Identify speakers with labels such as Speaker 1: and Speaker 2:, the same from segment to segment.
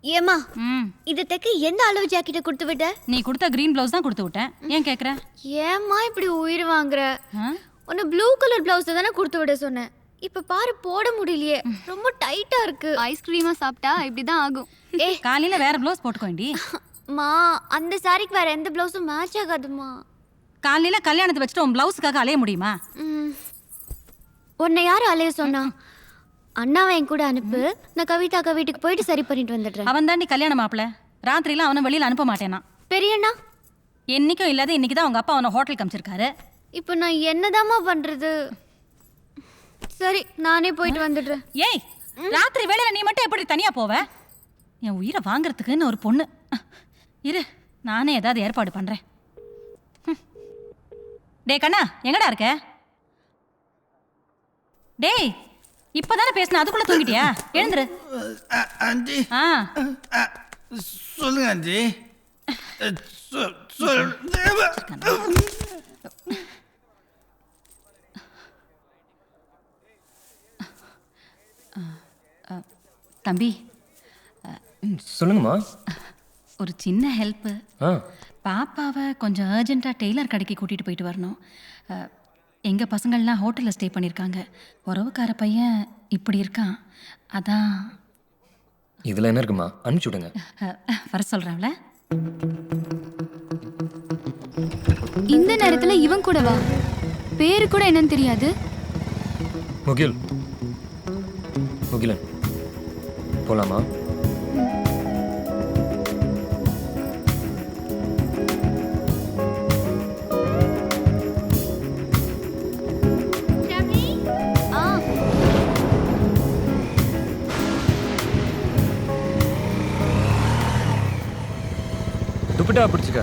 Speaker 1: ஏமா
Speaker 2: ம்
Speaker 1: இது தைக்க எந்த அளவு ஜாக்கெட்டை கொடுத்து விட்ட?
Speaker 2: நீ கொடுத்த கிரீன் ப்ளவுஸ் தான் கொடுத்து விட்டேன். ஏன் கேட்குற?
Speaker 1: ஏம்மா இப்படி உயிர் வாங்குற?
Speaker 2: ஆ
Speaker 1: உன்னை ப்ளூ கலர் பிளவுஸ் தானே கொடுத்து விட சொன்னேன். இப்ப பாரு போட முடியலையே, ரொம்ப டைட்டா இருக்கு.
Speaker 3: ஐஸ்கிரீமா சாப்பிட்டா இப்படிதான் ஆகும்.
Speaker 1: ஏ
Speaker 2: காலையில் வேற ப்ளவுஸ் போட்டுக்கோண்டி.
Speaker 1: மா, அந்த சாரிக்கு வேற எந்த பிளவுஸும் மேட்ச் ஆகாதுமா.
Speaker 2: காலையில் கல்யாணத்தை வச்சுட்டு உன் ப்ளவுஸுக்காக அலைய முடியுமா?
Speaker 1: உன்னை யார் அலைய சொன்னா? அண்ணாவை என் கூட அனுப்பு, நான் கவிதாக்கா வீட்டுக்கு போயிட்டு சரி பண்ணிட்டு வந்துடுறேன்.
Speaker 2: அவன் தாண்டி கல்யாண மாப்பிள்ள. ராத்திரிலாம் அவனை வெளியில் அனுப்ப மாட்டேனா.
Speaker 1: பெரியண்ணா,
Speaker 2: என்னைக்கும் இல்லாத இன்னைக்கு தான் அவங்க அப்பா அவனை ஹோட்டலுக்கு அனுப்பிச்சிருக்காரு.
Speaker 1: இப்போ நான் என்னதாம்மா பண்றது? சரி, நானே போயிட்டு வந்துடுறேன்.
Speaker 2: ஏய், ராத்திரி வேளையில நீ மட்டும் எப்படி தனியா போவ? என் உயிரை வாங்குறதுக்குன்னு ஒரு பொண்ணு. இரு, நானே ஏதாவது ஏற்பாடு பண்றேன். டேய் கண்ணா, எங்கடா இருக்க? டேய், இப்பதானே பேசின, அதுக்குள்ள தூங்கிட்டியா? எழுந்துரு.
Speaker 4: ஆண்டி
Speaker 2: ஆ
Speaker 4: சொல்லுங்க ஆண்டி.
Speaker 2: தம்பி,
Speaker 5: சொல்லுங்கம்மா.
Speaker 2: ஒரு சின்ன ஹெல்ப்பு.
Speaker 5: ஆ
Speaker 2: பாப்பாவை கொஞ்சம் அர்ஜென்ட்டாக டெய்லர் கடைக்கு கூட்டிகிட்டு போயிட்டு வரணும். எங்கள் பசங்கள்லாம் ஹோட்டலில் ஸ்டே பண்ணியிருக்காங்க. உறவுக்கார பையன் இப்படி இருக்கான், அதான்
Speaker 5: இதில் என்ன இருக்குமா? அனுப்பிச்சி விடுங்க.
Speaker 2: வர சொல்கிறாங்கள.
Speaker 3: இந்த நேரத்துல இவன் கூட வா, பேரு கூட என்னன்னு தெரியாது.
Speaker 5: முகிலன் போலாமா? துப்பட்டாவை பிடிச்சிக்க.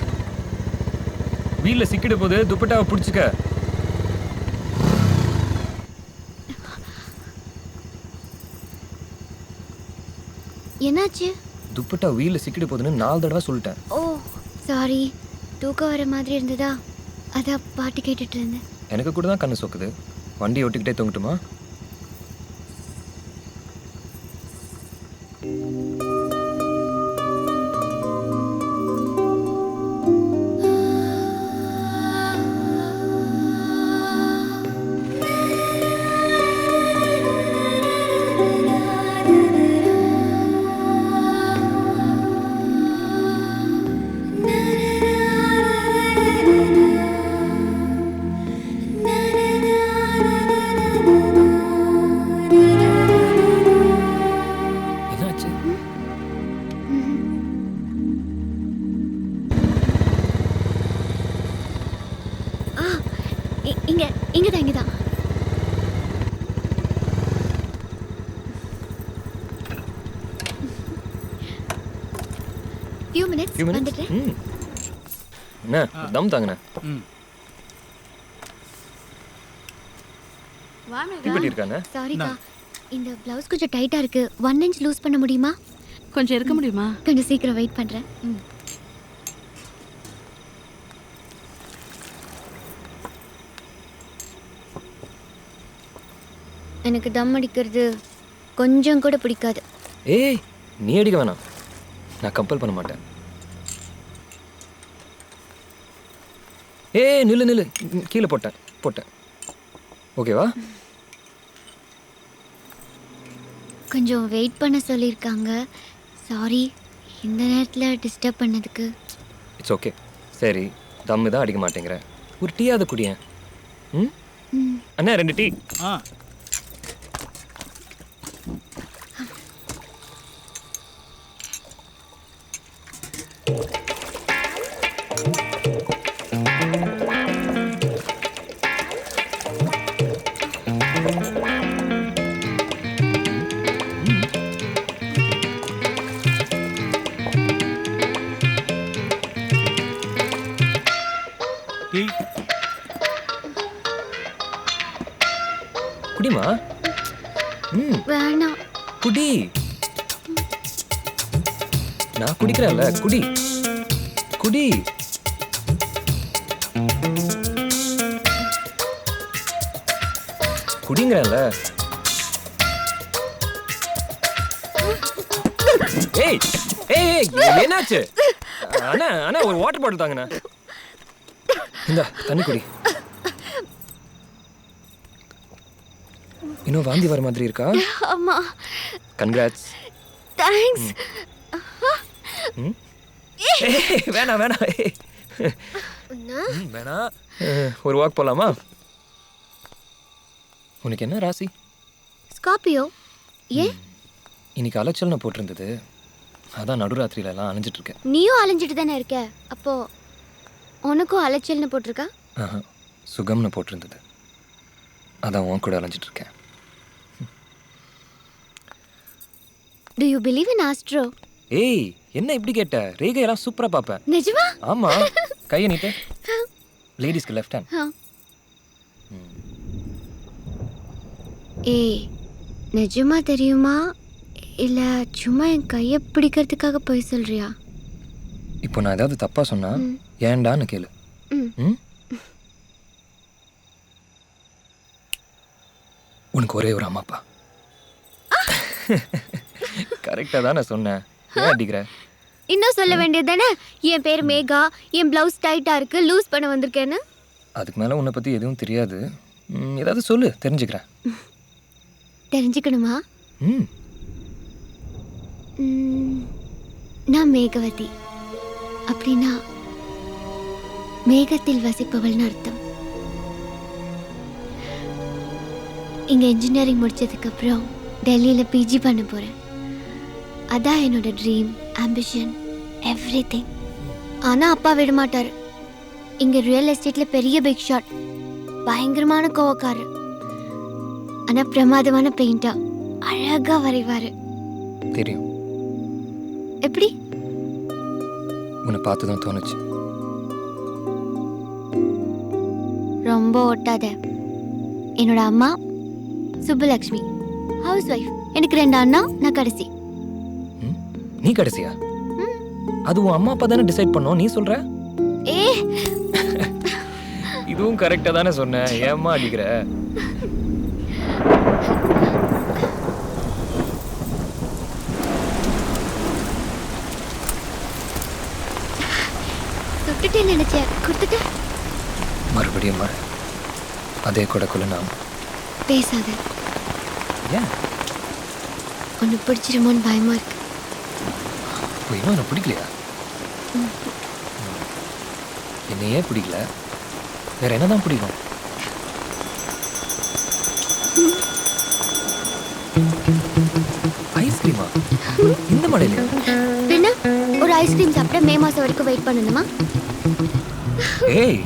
Speaker 5: வீல்ல சிக்கிட போது துப்பட்டாவை பிடிச்சிக்க.
Speaker 1: என்னாச்சு?
Speaker 5: துப்பட்டா வீல்ல சிக்கிட போதுன்னு 4 தடவை சொல்லிட்டேன்.
Speaker 1: ஓ சாரி, தூக்கம் வர மாதிரி இருந்ததா, அதான் பாட்டு கேட்டுட்டு இருந்தேன்.
Speaker 5: எனக்கு கூட தான் கண்ணு சொக்குது. வண்டி ஓட்டிக்கிட்டே தூங்கட்டுமா? என்னாச்சு?
Speaker 1: இங்கதான் இங்கதான். few minutes வந்துட்டேன்.
Speaker 5: என்ன தம் தாங்கண்ணே. இப்படி இருக்கானே.
Speaker 1: சாரிக்கா, இந்த பிளவுஸ் கொஞ்சம் டைட்டா இருக்கு. 1 inch லூஸ் பண்ண முடியுமா?
Speaker 2: கொஞ்சம் இருக்க முடியுமா?
Speaker 1: கொஞ்சம் சீக்கிரம் வெயிட் பண்றேன். எனக்கு தம் அடிக்கிறது கொஞ்சம் கூட பிடிக்காது.
Speaker 5: ஏய், நீ அடிக்க வேணாம், நான் கம்பல் பண்ண மாட்டேன். ஏய் நில்லு, கீழே போட்டேன். ஓகேவா?
Speaker 1: கொஞ்சம் வெயிட் பண்ண சொல்லியிருக்காங்க. சாரி, இந்த நேரத்தில் டிஸ்டர்ப் பண்ணதுக்கு.
Speaker 5: It's okay. சரி, தம்மு தான் அடிக்க மாட்டேங்கிற. ஒரு டீயாவது குடியேன். அண்ணா 2 டீ. குடிமா.
Speaker 1: வேணாம்.
Speaker 5: குடி. நான் குடிக்கிறேன்ல, குடி. குடிங்கிறேன்ல. ஏய் ஏய் என்னாச்சு? அண்ணா அண்ணா ஒரு வாட்டர் பாட்டில் தாங்கண்ணா. இந்த தண்ணி குடி. இன்னும் வாந்தி வர மாதிரி இருக்கா?
Speaker 1: அம்மா
Speaker 5: கங்க்ராட்ஸ்.
Speaker 1: தேங்க்ஸ்.
Speaker 5: வேணாம் வேணாம் வேணாம். ஒரு வாக் போலாமா? உனக்கு என்ன ராசி?
Speaker 1: ஸ்கார்பியோ. ஏன்?
Speaker 5: இன்னைக்கு அலைச்சல்னு போட்டிருந்தது, அதான் நடுராத்திரியில எல்லாம் அலைஞ்சிட்டு இருக்கேன்.
Speaker 1: நீயும் அலைஞ்சிட்டு தானே இருக்க, அப்போ உனக்கும் அலைச்சல்னு போட்டிருக்கா?
Speaker 5: சுகம்னு போட்டிருந்தது, அதான் உன் கூட அலைஞ்சிட்டு இருக்கேன்.
Speaker 1: Do you believe in astro?
Speaker 5: ஏய் என்ன இப்படி கேட்ட? ரேகையெல்லாம் சூப்பரா பார்ப்பேன்.
Speaker 1: நிஜமா?
Speaker 5: ஆமா. கையை நீட்டு. லேடிஸ்க்கு லெஃப்ட் ஹேண்ட்.
Speaker 1: ஏய் நிஜமா தெரியுமா இல்ல சும்மா என் கையை பிடிக்கிறதுக்காக போய் சொல்றியா?
Speaker 5: இப்போ நான் ஏதாவது தப்பா சொன்னா ஏன்டான்னு கேளு. உனக்கு ஒரே ஒரு அம்மா அப்பா. கரெக்டா தான் நான் சொன்னேன். ஏன் அடிக்கிற?
Speaker 1: இன்னும் சொல்ல வேண்டியது தானே, என் பேர் மேகா, என் பிளவுஸ் டைட்டா இருக்கு, லூஸ் பண்ண வந்திருக்கேன்னு.
Speaker 5: அதுக்கு மேல உன்னை பத்தி எதுவும் தெரியாது. ஏதாவது சொல்லு, தெரிஞ்சுக்கிறேன்.
Speaker 1: தெரிஞ்சுக்கணுமா? நான் மேகவதி. அப்படின்னா மேகத்தில் வசிப்பவள்னு அர்த்தம். இங்க இன்ஜினியரிங் முடிச்சதுக்கு அப்புறம் டெல்லியில பிஜி பண்ண போறேன். அதான் என்னோட ட்ரீம், ஆம்பிஷன், எவ்ரிதிங். ஆனா அப்பா விட மாட்டாரு. இங்க ரியல் எஸ்டேட்ல பெரிய பிக் ஷாட், பயங்கரமான கோவக்காரர். ஆனா பிரமாதமான பெயிண்டா, அழகா வரைவாரு.
Speaker 5: தெரியும்.
Speaker 1: எப்படி?
Speaker 5: உன்னை பார்த்து தான் தோணுச்சு.
Speaker 1: ரொம்ப ஓட்டாத. என்னோட அம்மா சுப்புலக்ஷ்மி, ஹவுஸ் ஒய்ஃப். எனக்கு 2 அண்ணா, நான் கடைசி.
Speaker 5: நீ கடைசியா? அது உன் அம்மா அப்பா தானே டிசைட் பண்ணோம், நீ சொல்ற?
Speaker 1: ஏ
Speaker 5: இதுவும் கரெக்டா தானே சொன்னேன். ஏம்மா அடிக்கிற?
Speaker 1: சுட்டுட்டே நினைச்சேன், கொடுத்துட்டு.
Speaker 5: மறுபடியும் மழை. அதே கொடைக்குள்ள நாம்
Speaker 1: பேசாத.
Speaker 5: ஏன்?
Speaker 1: ஒன்று பிடிச்சிருமோன்னு பயமா இருக்கு.
Speaker 5: இன்னும் எனக்கு பிடிக்கலையா? என்னையே பிடிக்கல, வேற என்னதான் பிடிக்கும்? ஐஸ்கிரீமா? இந்த மழையில?
Speaker 1: பின்ன ஒரு ஐஸ்கிரீம் சாப்பிட மே மாசம் வரைக்கும் வெயிட் பண்ணணுமா?
Speaker 5: ஏய்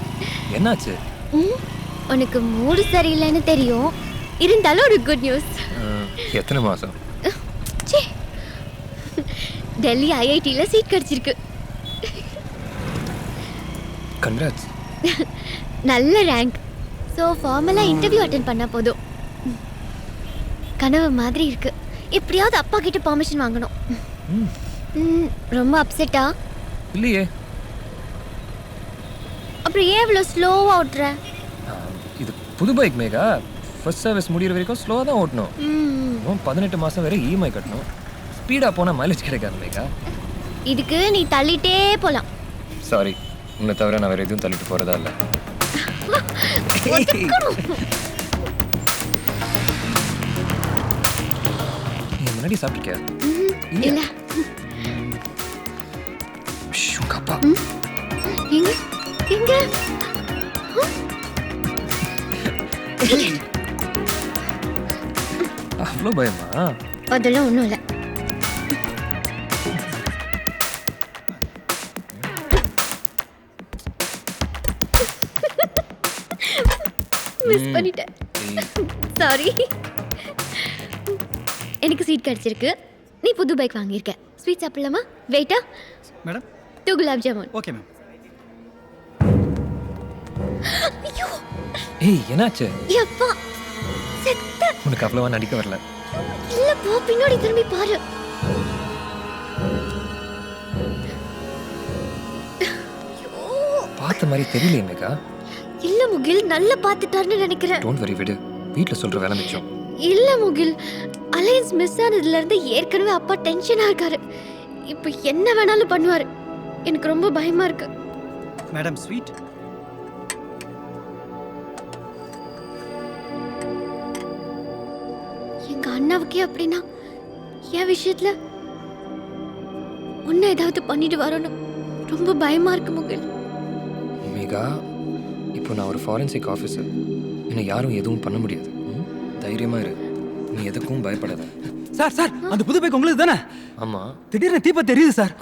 Speaker 5: என்னாச்சு?
Speaker 1: உனக்கு மூடு சரியில்லைன்னு தெரியும், இருந்தாலும் ஒரு குட் நியூஸ்.
Speaker 5: எத்தனை மாசம்?
Speaker 1: டெல்லி ஐஐடில சீட் கிடைச்சிருக்கு.
Speaker 5: கங்க்ராட்ஸ்.
Speaker 1: நல்ல ரேங்க். ஸோ ஃபார்மலாக இன்டர்வியூ அட்டென்ட் பண்ணால் போதும். கனவு மாதிரி இருக்கு. எப்படியாவது அப்பா கிட்ட பெர்மிஷன் வாங்கணும். ரொம்ப அப்செட்டா?
Speaker 5: இல்லையே.
Speaker 1: அப்புறம் ஏன் இவ்வளோ ஸ்லோவாக ஓட்டுற?
Speaker 5: இது புது பைக் மேகா. ஃபர்ஸ்ட் சர்வீஸ் முடிகிற வரைக்கும் ஸ்லோவாக தான் ஓட்டணும். 18 மாதம் வரை இஎம்ஐ கட்டணும். ஸ்பீடாக போனால் மைலேஜ் கிடைக்காது மேகா.
Speaker 1: இதுக்கு நீ தள்ளிட்டே போகலாம்.
Speaker 5: சாரி, உன்னை தவிர நான் வேறு எதுவும் தள்ளிட்டு போகிறதா இல்லை. நீ முன்னாடி சாப்பிட்டிருக்கியா?
Speaker 1: இல்லை.
Speaker 5: உங்க அப்பா
Speaker 1: எங்க எங்க?
Speaker 5: அவ்வளோ பயமா?
Speaker 1: அதெல்லாம் ஒன்றும் இல்லை. மிஸ் பண்ணிட்டேன், சாரி. எனக்கு சீட் கிடைச்சிருக்கு. நீ புது பைக் வாங்கியிருக்க. ஸ்வீட் சாப்பிடலாமா? வெயிட்டா
Speaker 4: madam?
Speaker 1: 2 gulab jamun.
Speaker 4: Okay ma'am.
Speaker 1: ஐயோ,
Speaker 5: ஏய் என்னாச்சு?
Speaker 1: எப்பா செத்த.
Speaker 5: உனக்கு அவ்வளவா நடிக்க வரல.
Speaker 1: இல்ல போ, பின்னாடி திரும்பி பாரு.
Speaker 5: பார்த்த மாதிரி தெரியலையே மேகா.
Speaker 1: இல்ல முகில், நல்லா பார்த்துட்டாருன்னு நினைக்கிறேன்.
Speaker 5: டோன்ட் வரி, விடு. வீட்டில் சொல்கிற வேலை மிச்சம்.
Speaker 1: இல்ல முகில், அலையன்ஸ் மிஸ் ஆனதுல இருந்து ஏற்கனவே அப்பா டென்ஷனா இருக்காரு. இப்போ என்ன வேணாலும் பண்ணுவாரு. எனக்கு ரொம்ப பயமா இருக்கு.
Speaker 6: Madam sweet.
Speaker 1: எங்க அண்ணாவுக்கே அப்படின்னா என் விஷயத்துல உன்னை ஏதாவது பண்ணிட்டு வரணும். ரொம்ப பயமா இருக்கு முகில்.
Speaker 5: மேகா, இப்போ நான் ஒரு ஃபாரன்சிக் ஆஃபீஸர். என்னை யாரும் எதுவும் பண்ண முடியாது. தைரியமா இரு. நீ எதுக்கும் பயப்படாத.
Speaker 6: சார் சார், அந்த புது பைக் உங்களுக்கு தானே?
Speaker 5: ஆமா.
Speaker 6: திடீர்னு தீபா தெரியுது சார்.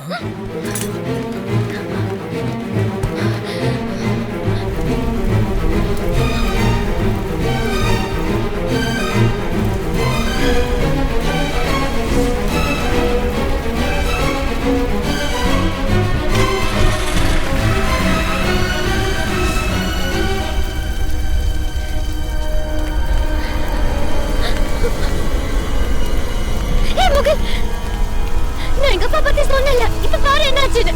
Speaker 1: ஏய் முகில், நான் எங்க அப்பா பத்தி சொன்னல. இப்ப பாரு என்னாச்சுன்னு.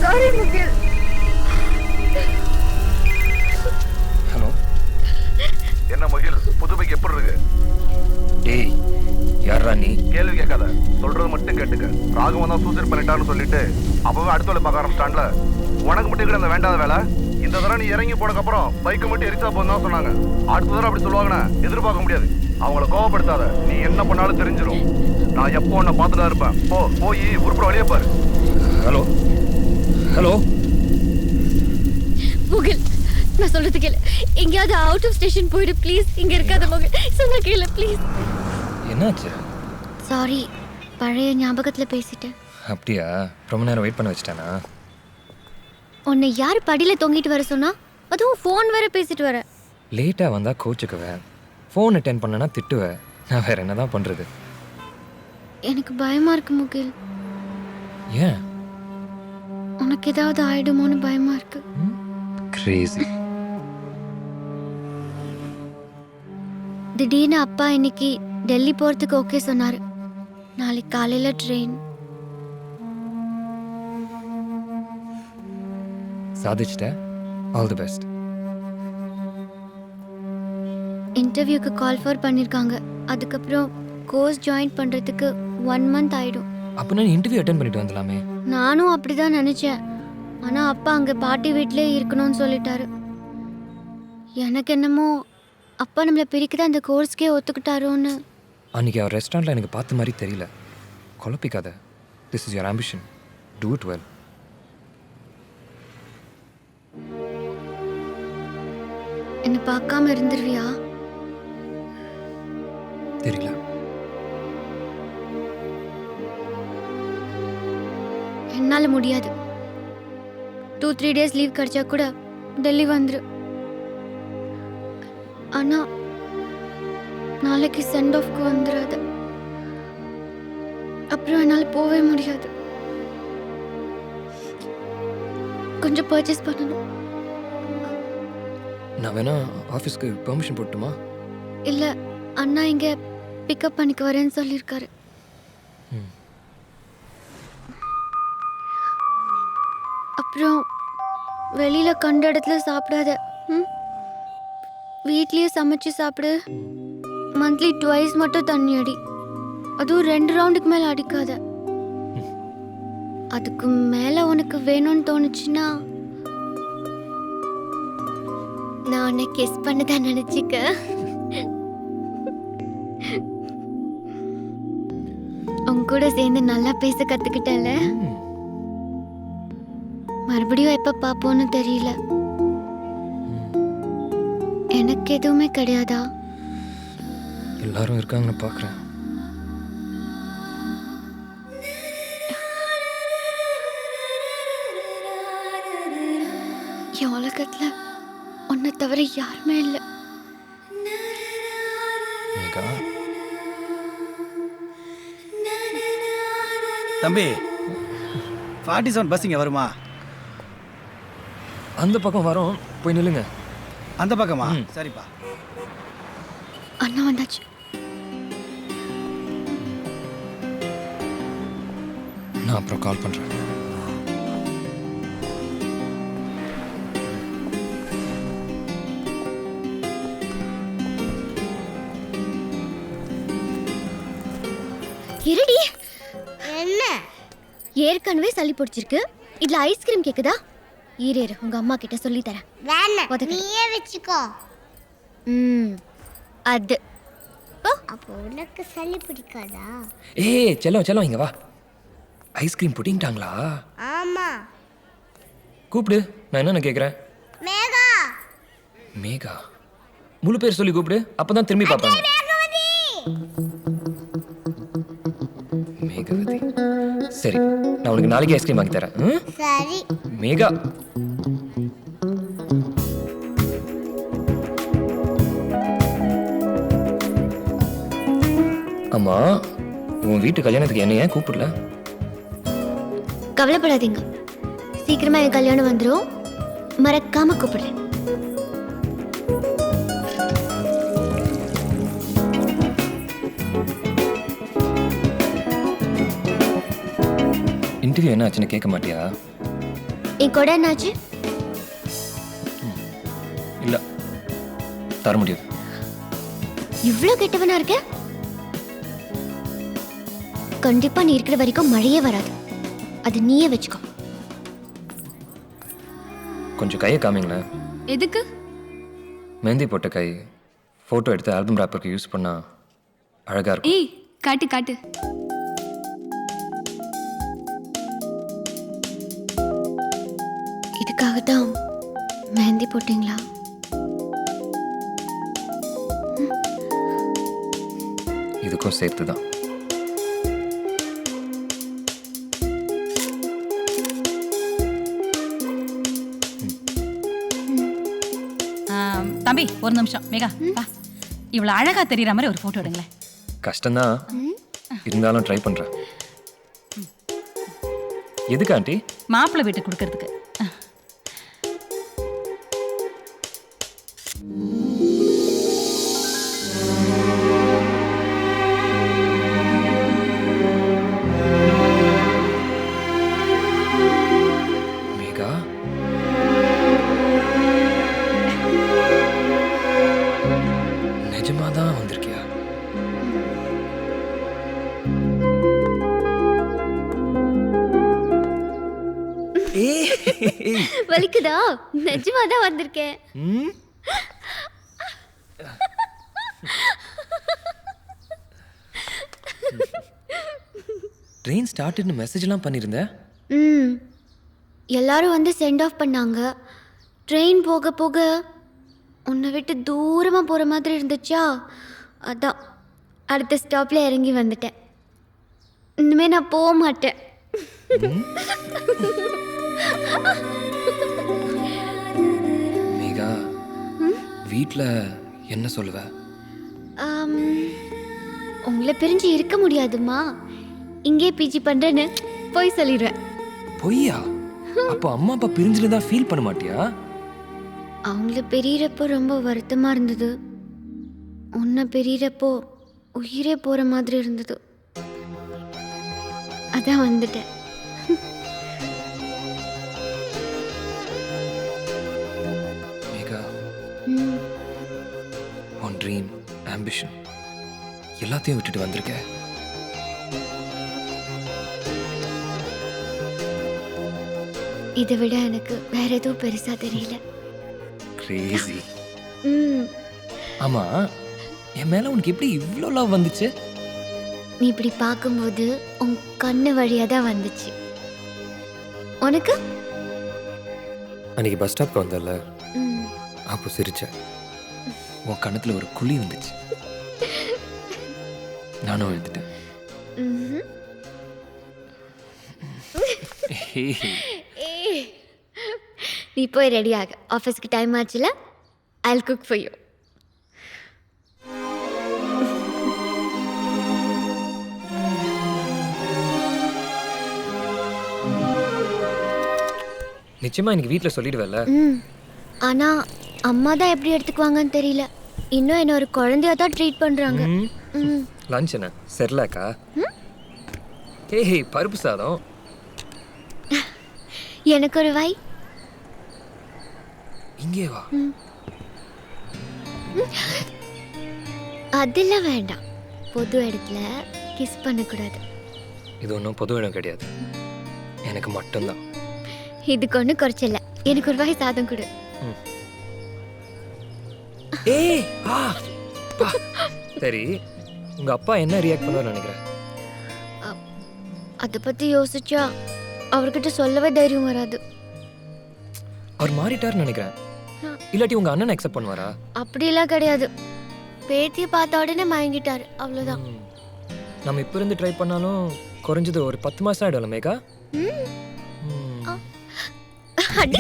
Speaker 1: சாரி முகில்.
Speaker 5: ஹலோ.
Speaker 7: என்ன முகில், புது பைக் எப்படி இருக்கு?
Speaker 5: டேய், யாரா நீ?
Speaker 7: கேள்வி கேட்காத, சொல்றது மட்டும் கேட்டுக்க. ராகவன் தான் சூசைட் பண்ணிட்டான்னு சொல்லிட்டு அப்பவே அடுத்த வேலை பார்க்க ஆரம்பிச்சிட்டான்ல. உனக்கு மட்டும் கூட அந்த வேண்டாத வேலை. இந்த தடவை நீ இறங்கி போனதுக்கு அப்புறம் பைக்கை மட்டும் எரிச்சா போதும் தான் சொன்னாங்க. அடுத்த தடவை அப்படி சொல்லுவாங்கன்னு எதிர்பார்க்க முடியாது. அவங்கள கோவப்படுத்தாத. நீ என்ன பண்ணாலும் தெரிஞ்சிடும். நான் எப்போ உன்னை பார்த்துதான் இருப்பேன். போய் உருப்புற வழியே பாரு.
Speaker 5: Hello hello.
Speaker 1: முகில், நான் சொல்றது கேளு. எங்கேயாவது அவுட் ஆஃப் ஸ்டேஷன் போயிடு ப்ளீஸ். இங்க இருக்காத முகில், சொன்ன கேளு ப்ளீஸ்.
Speaker 5: என்னாச்சு?
Speaker 1: சாரி, பழைய ஞாபகத்துல பேசிட்டேன்.
Speaker 5: அப்படியா? ரொம்ப நேரம் வெயிட் பண்ண வச்சிட்டானா?
Speaker 1: உன்னை யார் படியில தொங்கிட்டு வர சொன்னா? அதுவும் ஃபோன் வேற பேசிட்டு வர.
Speaker 5: லேட்டாக வந்தால் கோச்சுக்குவேன். ஃபோன் அட்டென்ட் பண்ணனா திட்டுவேன். நான் வேற என்ன தான் பண்ணுறது?
Speaker 1: எனக்கு பயமா இருக்கு முகில்.
Speaker 5: ஏன்?
Speaker 1: உனக்கு ஏதாவது ஆயிடுமோன்னு பயமா இருக்கு.
Speaker 5: கிரேசி.
Speaker 1: திடீர்னு அப்பா இன்னைக்கு டெல்லி போறதுக்கு ஓகே சொன்னாரு. நாளைக்கு காலையில ட்ரெயின்.
Speaker 5: சாதிச்சிட்ட. All the best.
Speaker 1: இன்டர்வியூக்கு கால் ஃபார் பண்ணிருக்காங்க. அதுக்கப்புறம் கோர்ஸ் ஜாயின் பண்றதுக்கு 1 month ஆயிடும்.
Speaker 5: அப்போ நான் இன்டர்வியூ அட்டென்ட் பண்ணிட்டு வந்துடலாமே.
Speaker 1: நானும் அப்படிதான் நினைச்சேன். ஆனா அப்பா அங்க பாட்டி வீட்டிலே இருக்கணும்னு சொல்லிட்டாரு. எனக்கு என்னமோ அப்பா நம்மளை பிரிக்கதான் அந்த கோர்ஸ்க்கே ஒத்துக்கிட்டாரோன்னு.
Speaker 5: அன்றைக்கி அவர் ரெஸ்டாரண்ட்டில் எனக்கு பார்த்த மாதிரி தெரியல. குழப்பிக்காத. This is your ambition. Do it well.
Speaker 1: என்னை பார்க்காம இருந்துருவியா?
Speaker 5: தெரியல.
Speaker 1: என்னால முடியாது. 2-3 days லீவ் கிடைச்சா கூட டெல்லி வந்துரு. ஆனா நாளைக்கு சென்ட் ஆஃப்க்கு வந்துடாது. அப்புறம் என்னால போவே முடியாது. கொஞ்சம் பர்ச்சேஸ் பண்ணணும்.
Speaker 5: நான் வேணா ஆஃபீஸ்க்கு பெர்மிஷன் போட்டுமா?
Speaker 1: இல்ல, அண்ணா இங்க பிக்கப் பண்ணிக்க வரேன்னு சொல்லியிருக்காரு. அப்புறம் வெளியில கண்ட இடத்துல சாப்பிடாத. வீட்லயே சமைச்சு சாப்பிடு. மந்த்லி 2 மட்டும் தண்ணி அடி. அதுவும் 2 ரவுண்டுக்கு மேல அடிக்காத. அதுக்கு மேல உனக்கு வேணும்னு தோணுச்சுன்னா நான் உன்னை கிஸ் பண்ணதான் நினைச்சுக்க. உன் கூட சேர்ந்து நல்லா பேச கத்துக்கிட்டல. மறுபடியும் எப்ப பாப்போன்னு தெரியல. எனக்கு எதுவுமே கிடையாதா?
Speaker 5: எல்லாரும் இருக்காங்கன்னு பார்க்குறேன்.
Speaker 1: என் உலகத்துல உன்னை தவிர யாருமே இல்லை.
Speaker 5: மேகா,
Speaker 6: தம்பி 47 பஸ் இங்கே வருமா?
Speaker 5: அந்த பக்கம் வரோம். போய் நில்லுங்க.
Speaker 6: அந்த பக்கமா? சரிப்பா.
Speaker 1: அண்ணா வந்தாச்சு.
Speaker 5: நான் அப்புறம் கால் பண்ணுறேன்.
Speaker 1: இருடி. ஏற்கனவே சளி பிடிச்சிருக்கு இதுல ஐஸ்கிரீம் கேக்குதா? ஈரேரு உங்க அம்மா கிட்ட சொல்லி தரேன்.
Speaker 8: வேணாம், நீயே வச்சுக்கோ.
Speaker 1: அது
Speaker 8: அப்போ உனக்கு சளி பிடிக்காதா?
Speaker 5: ஏய் செல்லம் செல்லம் இங்க வா. ஐஸ்கிரீம் புட்டிங்கிட்டாங்களா?
Speaker 8: ஆமா.
Speaker 5: கூப்பிடு, நான் என்னன்னு கேட்குறேன்.
Speaker 8: மேகா.
Speaker 5: மேகா முழு பேர் சொல்லி கூப்பிடு, அப்பதான் திரும்பி பார்ப்பாங்க. மேகவதி. சரி, நான் உனக்கு நாளைக்கு ஐஸ்கிரீம் வாங்கி தரேன்.
Speaker 8: சரி.
Speaker 5: மேகா. அம்மா, உன் வீட்டு கல்யாணத்துக்கு என்ன ஏன் கூப்பிடல?
Speaker 1: கவலைப்படாதீங்க, சீக்கிரமா என் கல்யாணம் வந்துடும். மறக்காம கூப்பிடுறேன்.
Speaker 5: இன்டர்வியூ என்ன ஆச்சுன்னு கேட்க மாட்டியா?
Speaker 1: என் கொடை என்னாச்சு?
Speaker 5: இல்ல, தர முடியாது.
Speaker 1: இவ்வளவு கெட்டவனா இருக்க? கண்டிப்பா நீ இருக்கிற வரைக்கும் மழையே வராது. அது நீயே வச்சுக்கோ.
Speaker 5: கொஞ்சம் கையை காமிங்களேன்.
Speaker 3: எதுக்கு?
Speaker 5: மெஹந்தி போட்ட கை ஃபோட்டோ எடுத்து ஆல்பம் ராப்பருக்கு யூஸ் பண்ணா அழகா இருக்கும்.
Speaker 3: ஏய், காட்டு காட்டு.
Speaker 1: இதுக்காக தான் மெஹந்தி போட்டீங்களா?
Speaker 5: இதுக்கும் சேர்த்து தான்.
Speaker 2: தம்பி ஒரு நிமிஷம். மேகா வா, இவ்வளோ அழகா தெரியற மாதிரி ஒரு ஃபோட்டோ எடுங்களேன்.
Speaker 5: கஷ்டம்தான், இருந்தாலும் ட்ரை பண்றேன். எதுக்கு ஆண்டி?
Speaker 2: மாப்பிள்ளை வீட்டுக்கு கொடுக்கறதுக்கு.
Speaker 5: மேகா, நிஜமாதான் வந்திருக்கியா?
Speaker 1: வலிக்குதா? நிஜமா தான் வந்திருக்கேன்.
Speaker 5: ட்ரெயின் ஸ்டார்ட்னு மெசேஜ்லாம் பண்ணியிருந்தேன்.
Speaker 1: எல்லாரும் வந்து சென்ட் ஆஃப் பண்ணாங்க. ட்ரெயின் போக போக உன்னை விட்டு தூரமாக போகிற மாதிரி இருந்துச்சா, அதான் அடுத்த ஸ்டாப்பில் இறங்கி வந்துட்டேன். இனிமே நான் போக மாட்டேன்.
Speaker 5: மேகா, வீட்டில் என்ன சொல்லுவ?
Speaker 1: உங்களை பிரிஞ்சு இருக்க முடியாதுமா, இங்கே பிஜி பண்ணுறேன்னு போய் சொல்லிடுவேன்.
Speaker 5: பொய்யா? அப்போ அம்மா அப்பா பிரிஞ்சுட்டு தான் ஃபீல் பண்ண மாட்டியா?
Speaker 1: அவங்கள பிரியறப்போ ரொம்ப வருத்தமாக இருந்தது. உன்னை பிரியறப்போ உயிரே போகிற மாதிரி இருந்தது. அதான் வந்துட்டேன்.
Speaker 5: மேகா, உன் ட்ரீம், ஆம்பிஷன் எல்லாத்தையும் விட்டுட்டு வந்திருக்க.
Speaker 1: இதை விட எனக்கு வேற எதுவும் பெருசா தெரியல.
Speaker 5: கிரேசி. ஆமா, என் மேல உனக்கு எப்படி இவ்வளோ லவ் வந்துச்சு?
Speaker 1: நீ இப்படி பார்க்கும்போது உன் கண்ணு வழியா தான் வந்துச்சு. உனக்கு?
Speaker 5: அன்னைக்கு பஸ் ஸ்டாப்க்கு வந்தல, அப்போ சிரிச்ச. உன் கண்ணத்துல ஒரு குழி வந்துச்சு. நானும் எழுதிட்டேன்.
Speaker 1: நீ போய் ரெடி ஆக, ஆஃபீஸ்க்கு டைம் ஆச்சுல. I'll cook for you.
Speaker 5: நிச்சயமா இன்னைக்கு வீட்டில் சொல்லிடுவேல.
Speaker 1: ஆனா அம்மா தான் எப்படி எடுத்துக்குவாங்கன்னு தெரியல. இன்னும் என்ன ஒரு குழந்தையா தான் ட்ரீட் பண்றாங்க.
Speaker 5: லஞ்ச் என்ன செர்லாக்கா? ஏய், பருப்பு சாதம்.
Speaker 1: எனக்கு ஒரு வை.
Speaker 5: இங்கே வா.
Speaker 1: அதெல்லாம் வேண்டாம். பொது இடத்துல கிஸ் பண்ணக்கூடாது.
Speaker 5: இது ஒன்றும் பொது இடம் கிடையாது. எனக்கு மட்டும்தான்.
Speaker 1: இதுக்கு ஒன்றும் குறைச்சல. எனக்கு ஒரு வாய் சாதம் கொடு.
Speaker 5: ஏய் ஆ பா. சரி, உங்க அப்பா என்ன ரியாக்ட் பண்ணுவார்னு நினைக்கிறேன்?
Speaker 1: அதை பற்றி யோசிச்சா அவர்கிட்ட சொல்லவே தைரியம் வராது.
Speaker 5: அவர் மாறிட்டாருன்னு நினைக்கிறேன். இல்லாட்டி உங்க அண்ணன் அக்செப்ட் பண்ணுவாரா?
Speaker 1: அப்படியெல்லாம் கிடையாது. பேத்தியை பார்த்த உடனே மயங்கிட்டாரு, அவ்வளோதான்.
Speaker 5: நம்ம இப்போ இருந்து ட்ரை பண்ணாலும் குறைஞ்சது ஒரு 10 மாசம் ஆயிடும்ல மேகா.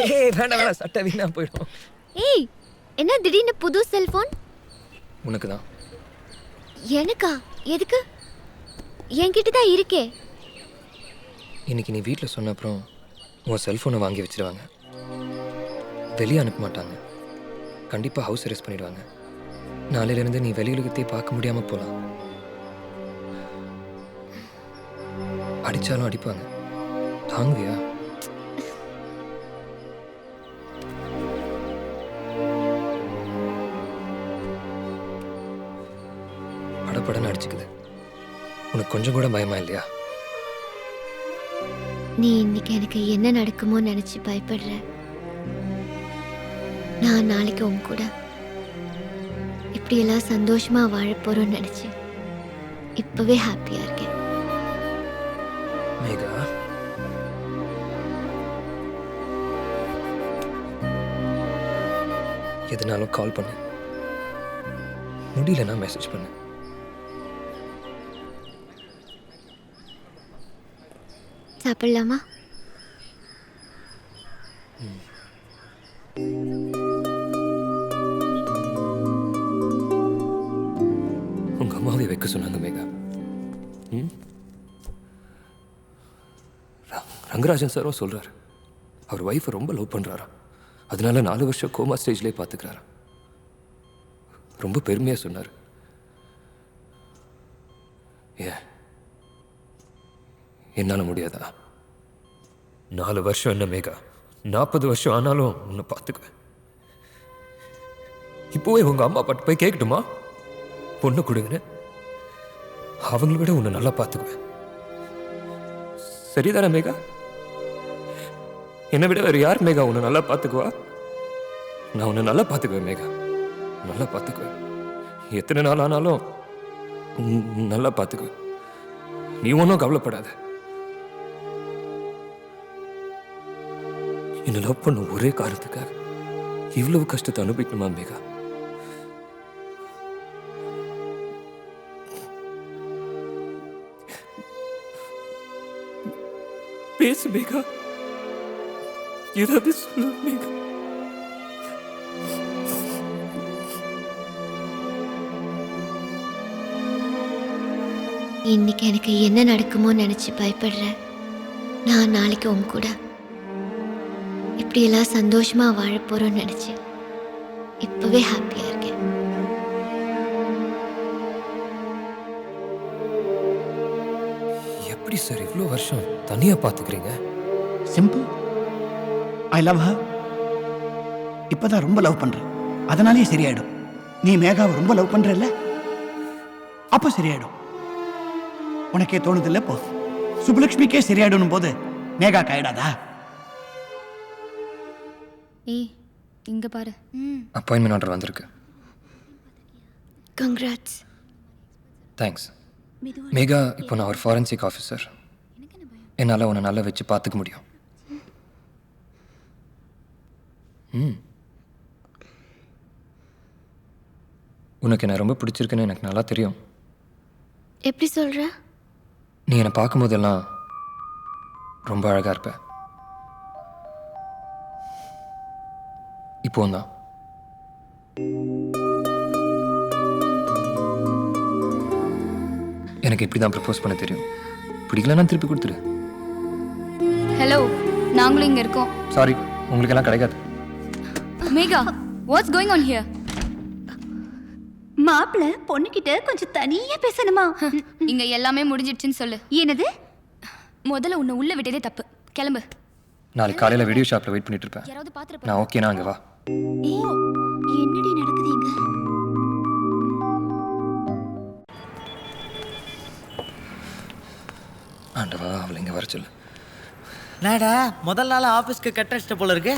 Speaker 5: ஏய் வேண்டாம் வேண்டாம், சட்டை வீணா போயிடும்.
Speaker 1: ஏய், என்ன திடீர்னு புது செல்போன்?
Speaker 5: உனக்கு தான்.
Speaker 1: எனக்கா? எதுக்கு? என்கிட்ட தான் இருக்கே.
Speaker 5: இன்னைக்கு நீ வீட்டில் சொன்ன அப்புறம் உன் செல்ஃபோனை வாங்கி வச்சிருவாங்க. வெளியே அனுப்ப மாட்டாங்க. கண்டிப்பாக ஹவுஸ் அரெஸ்ட் பண்ணிடுவாங்க. நாளையிலேருந்து நீ வெளியுலகத்தையே பார்க்க முடியாமல் போகலாம். அடித்தாலும் அடிப்பாங்க. தாங்குவியா? படப்படன்னு அடிச்சுக்குது. உனக்கு கொஞ்சம் கூட பயமா இல்லையா?
Speaker 1: நீ இன்னைக்கு எனக்கு என்ன நடக்குமோ நினைச்சு பயப்படுற. நான் நாளைக்கு உன் கூட இப்படியெல்லாம் சந்தோஷமா வாழ போறோம்னு நினைச்சு இப்பவே ஹாப்பியா இருக்கேன்.
Speaker 5: மேகா, எதுனாலும் கால் பண்ணு. முடியலன்னா மெசேஜ் பண்ணு.
Speaker 1: சாப்பிடலாமா?
Speaker 5: உங்க அம்மாவை வைக்க சொன்னாங்க மேகா. ரங்கராஜன் சாரும் சொல்றாரு, அவர் ஒய்ஃபை ரொம்ப லவ் பண்றாரா. அதனால 4 வருஷம் கோமா ஸ்டேஜ்லேயே பார்த்துக்கிறாரா. ரொம்ப பெருமையா சொன்னார். ஏன் என்னால் முடியாதா? 4 வருஷம் என்ன மேகா, 40 வருஷம் ஆனாலும் உன்னை பார்த்துக்குவேன். இப்போவே உங்க அம்மா பாட்டு போய் கேட்கட்டுமா? பொண்ணு கொடுங்கன்னு. அவங்கள விட உன்னை நல்லா பார்த்துக்குவேன். சரிதானே மேகா? என்னை விட வேறு யார் மேகா உன்னை நல்லா பார்த்துக்குவா? நான் உன்னை நல்லா பார்த்துக்குவேன் மேகா, நல்லா பார்த்துக்குவேன். எத்தனை நாள் ஆனாலும் நல்லா பார்த்துக்குவேன். நீ ஒன்றும் கவலைப்படாத. என்னை லவ் பண்ண ஒரே காரணத்துக்காக இவ்வளவு கஷ்டத்தை அனுபவிக்கணுமா மேகா? பேசு மேகா, ஏதாவது சொல்லு மேகா.
Speaker 1: இன்னைக்கு எனக்கு என்ன நடக்குமோ நினைச்சு பயப்படுற. நான் நாளைக்கு உன் கூட இப்படியெல்லாம் சந்தோஷமா வாழ போறோம்னு நினைச்சு இப்பவே ஹாப்பியா இருக்கேன்.
Speaker 5: எப்படி சார் இவ்வளோ வருஷம் தனியா பார்த்துக்கிறீங்க?
Speaker 6: சிம்பிள். I love her. இப்பதான் ரொம்ப லவ் பண்றேன், அதனாலே சரியாயிடும். நீ மேகாவை ரொம்ப லவ் பண்றல்ல, அப்ப சரியாயிடும். உனக்கே தோணுதில்ல, போ. சுப்புலட்சுமிக்கே சரியாயிடும் போது மேகா காயிடாதா?
Speaker 3: ஏய், இங்க பாரு.
Speaker 5: அப்பாயின்மெண்ட் ஆர்டர் வந்திருக்கு.
Speaker 1: கங்க்ராட்ஸ்.
Speaker 5: தேங்க்ஸ் மேகா. இப்போ நான் ஒரு ஃபாரன்சிக் ஆஃபீஸர். என்னால் உன்னை நல்லா வச்சு பார்த்துக்க முடியும். உனக்கு என்ன ரொம்ப பிடிச்சிருக்குன்னு எனக்கு நல்லா தெரியும்.
Speaker 1: எப்படி சொல்ற?
Speaker 5: நீ என்னை பார்க்கும்போதெல்லாம் ரொம்ப அழகாக இருப்ப. இப்போ தான் எனக்கு இப்படி தான் ப்ரப்போஸ் பண்ண தெரியும். பிடிக்கலன்னா திருப்பி கொடுத்துரு.
Speaker 3: ஹலோ, நாங்களும் இங்க இருக்கோம்.
Speaker 5: சாரி, உங்களுக்கெல்லாம் கிடைக்காது.
Speaker 3: Megha, what's going on here?
Speaker 9: மாப்பிள்ள பொண்ணுகிட்ட கொஞ்சம் தனியா பேசணுமா?
Speaker 3: இங்க எல்லாமே முடிஞ்சிடுச்சுன்னு சொல்லு.
Speaker 9: என்னது?
Speaker 3: முதல்ல உன்னை உள்ள விட்டதே தப்பு. கிளம்பு.
Speaker 5: நாளைக்கு காலையில் வீடியோ ஷாப்பில் வெயிட் பண்ணிட்டு இருப்பேன்.
Speaker 3: யாராவது பாத்துட்டு
Speaker 5: நான் ஓகேனா அங்கே வா.
Speaker 9: ஏய், என்னடி நடக்குது இங்க?
Speaker 5: ஆண்டவா, அவளை இங்கே வர சொல்லு.
Speaker 10: நாடா முதல் நாள் ஆஃபீஸ்க்கு கட் அடிச்சிட்ட போல இருக்கு.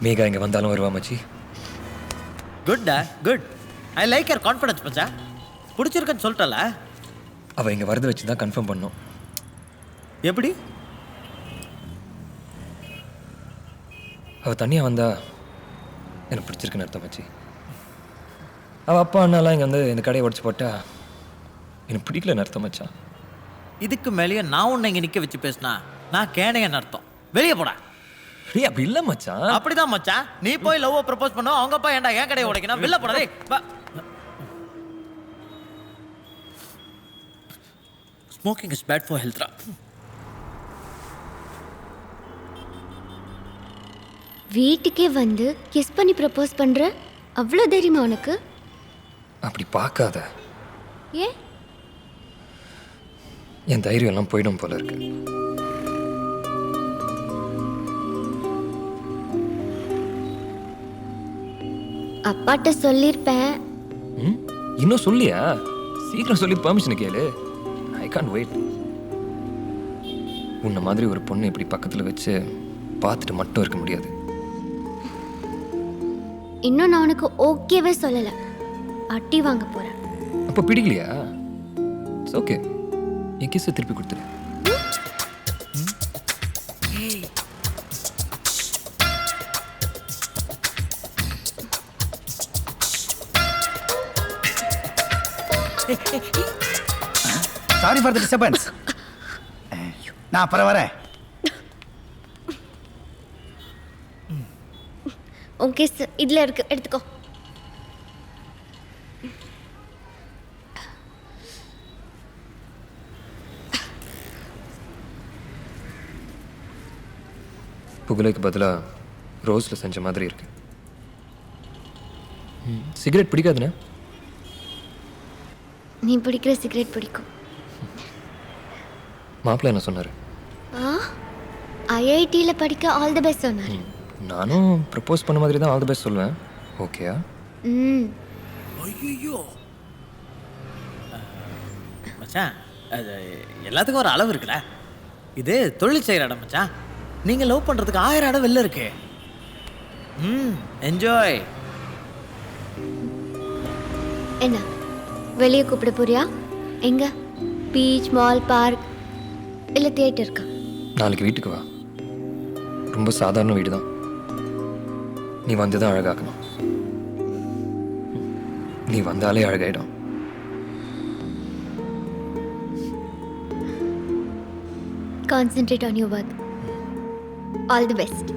Speaker 5: மேகா இங்கே வந்தாலும் வருவா மச்சி.
Speaker 10: குட்டா good. I like your confidence மச்சான். பிடிச்சிருக்குன்னு சொல்லிட்டல.
Speaker 5: அவள் இங்கே வரது வச்சு தான் கன்ஃபார்ம் பண்ணோம்.
Speaker 10: எப்படி?
Speaker 5: அவள் தனியாக வந்தா எனக்கு பிடிச்சிருக்குன்னு அர்த்தம் மச்சி. அவள் அப்பா அண்ணாலாம் இங்கே வந்து இந்த கடையை உடச்சி போட்டா எனக்கு பிடிக்கலன்னு அர்த்தம் மச்சான்.
Speaker 10: இதுக்கு மேலேயே நான் உன்னை இங்கே நிற்க வச்சு பேசினா நான் கேனையன்னு அர்த்தம். வெளியே போடா.
Speaker 5: அப்படி இல்லை மச்சான்.
Speaker 10: அப்படிதான் மச்சான். நீ போய் லவ் ப்ரப்போஸ் பண்ண அவங்க அப்பா ஏன்டா என் கடையை உடைக்கணும்? வெளில போடா டேய். ஸ்மோக்கிங் இஸ் பேட் ஃபார் ஹெல்த்ரா.
Speaker 1: வீட்டுக்கே வந்து கிஸ் பண்ணி ப்ரப்போஸ் பண்ற அவ்வளோ தைரியமா உனக்கு?
Speaker 5: அப்படி பார்க்காத.
Speaker 1: ஏன்?
Speaker 5: என் தைரியம் எல்லாம் போயிடும் போல இருக்கு.
Speaker 1: அப்பாட்ட சொல்லியிருப்பேன்.
Speaker 5: இன்னும் சொல்லியா? சீக்கிரம் சொல்லி பெர்மிஷன் கேளு. I can't wait. உன்ன மாதிரி ஒரு பொண்ணு இப்படி பக்கத்தில் வச்சு பார்த்துட்டு மட்டும் இருக்க முடியாது.
Speaker 1: இன்னும் நான் உனக்கு ஓகேவே சொல்லலை. அட்டி வாங்க போறேன்.
Speaker 5: அப்போ பிடிக்கலையா? It's okay. என் கிஸ்ஸை திருப்பி கொடுத்துரு.
Speaker 6: Sorry for the disturbance. நான் அப்புறம் வரேன்.
Speaker 1: உன் கிஸ் இதில் இருக்கு, எடுத்துக்கோ.
Speaker 5: புகழைக்கு பதிலாக ரோஸில் செஞ்ச மாதிரி இருக்கு. சிகரெட் பிடிக்காதுண்ணே?
Speaker 1: நீ பிடிக்கிற சிகரெட் பிடிக்கும்.
Speaker 5: மாப்பிள்ளை என்ன சொன்னார்?
Speaker 1: ஐஐடியில் படிக்க ஆல் தி பெஸ்ட் சொன்னார்.
Speaker 5: நானும் ப்ரப்போஸ் பண்ண மாதிரி தான் ஆல் தி பெஸ்ட் சொல்லுவேன். ஓகேயா?
Speaker 10: ஐயோ மச்சான், அது எல்லாத்துக்கும் ஒரு அளவு இருக்குடா. இது தொழில் செய்கிற இடம் மச்சான். நீங்கள் லவ் பண்ணுறதுக்கு 1000 இடம் வெளில இருக்கு. என்ஜாய்.
Speaker 1: என்ன வெளியே கூப்பிட போறியா? எங்க? பீச், மால், பார்க் இல்லை தியேட்டருக்கா?
Speaker 5: நாளைக்கு வீட்டுக்கு வா. ரொம்ப சாதாரண வீடு தான். நீ வந்து தான் அழகாக்கணும். நீ வந்தாலே அழகாயிடும்.
Speaker 1: Concentrate on your work. All the best.